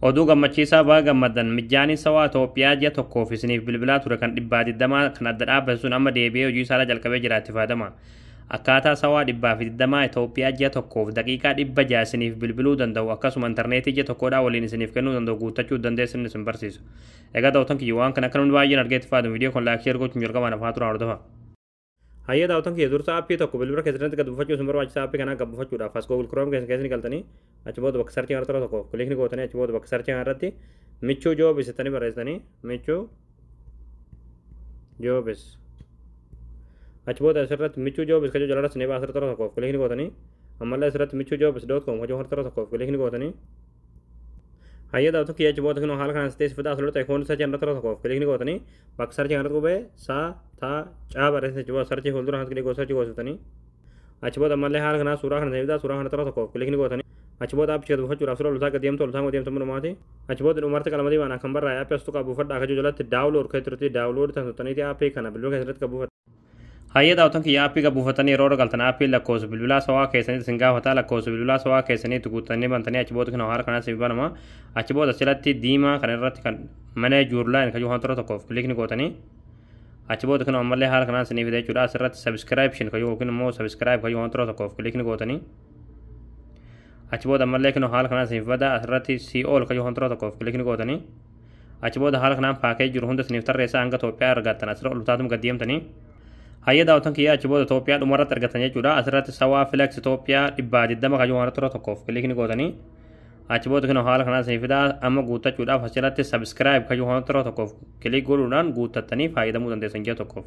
oduu gammachiisaa baga gammadan mijaanii sawaa Itoophiyaa ji'a tokkoof isiniif bilbilaa ture kan dhibbaa digdamaa kan adda dhaabbate sun amma deebi'ee hojii isaa jalqabee jira itti fayyadama. Akkaataa sawaa dhibbaa fi digdamaa Itoophiyaa ji'a tokkoof daqiiqaa 600 isiniif bilbiluu danda'u akkasuma intarneetii ji'a tokkodhaa waliin isiniif kennuu danda'u guuttachuu dandeessin isin barsiisu. Egaa daawwatan kiyya waan kana akka namni baay'een argee itti fayyadamu viidiyoo kun laayik sheer gochuun jalqabaan afaa turaa hordofa. Hayya daawwatan kiyya dursa aappii tokko bilbila keessatti gad buufachuu isin barbaachisa aappii kana gad buufachuudhaaf as Google Chrome keessatti galtanii achi booda bakka sarchii irratti tokko kilikni gootanii achi booda bakka sarchii irratti michuu joobis jettanii barreessitanii michuu joobis achi booda asirratti michuu joobis kajoo jalarra sinee baasirra tokko kilikni gootanii ammallee asirratti michuu joobis.com kajoo harta tokko kilikni gootanii hayya daawwatan kiyya achi booda haala kanaan sitees fidaa asirratti ikoon sarchii irratti tokko kilikni gootanii bakka sarchii irratti qubee saa taa caa barreessanii achi booda sarchii fuuldura haala kilikoo sarchii gootanii achi booda ammallee haala kanaa suuraa kana ta'ee suuraa kana tokko kilikni gootanii achi booda aappii gad buufachuudhaaf suuraa loltaa gad deemtu munumaati achi booda dhumarti qalamadii waan kan barraa aappii astu qabuufadha akka jalatti daawulood kan turtii daawulood tan taniiti aappii kana bilbila keessatti qabuufadha. Hayya daawwatan kiyya aappii qabuufatanii yeroo galtan aappii lakkoofsa bilbilaa sawaa keessanii isin gaafata lakkoofsa bilbilaa sawaa keessanii guuttanii bantanii achi booda kana haala kanaa siif banama achi booda asirratti diimaa kana irratti kan mana juurlaan kan yoo tokkoof kilikni gootanii achi booda kana ammallee haala kanaan isiniif jechuudha asirratti subscription kan yookiin immoo subscribe kan yoo tokkoof kilikni gootanii achi booda ammallee kan haala kanaan isiniif bada asirratti si'ool kan yoo tokkoof kilikni gootanii achi booda haala kanaan paakeejii jiru hunda isiniif tarreessaa hanga Itoophiyaa argattan asirra olutaatum gad deemtanii hayya daawwatan kiyya achi booda Itoophiyaa dhumarratti argatan jechuudha asirratti sawaa filex Itoophiyaa 120 kan yoo tokkoof kilikni gootanii achi booda kan haala kanaan isiniif fidaa amma guuttachuudhaaf asirratti subscribe kan yoo tokkoof kilik godhuudhaan guuttattanii fayyadamuu dandeessan ji'a tokkoof.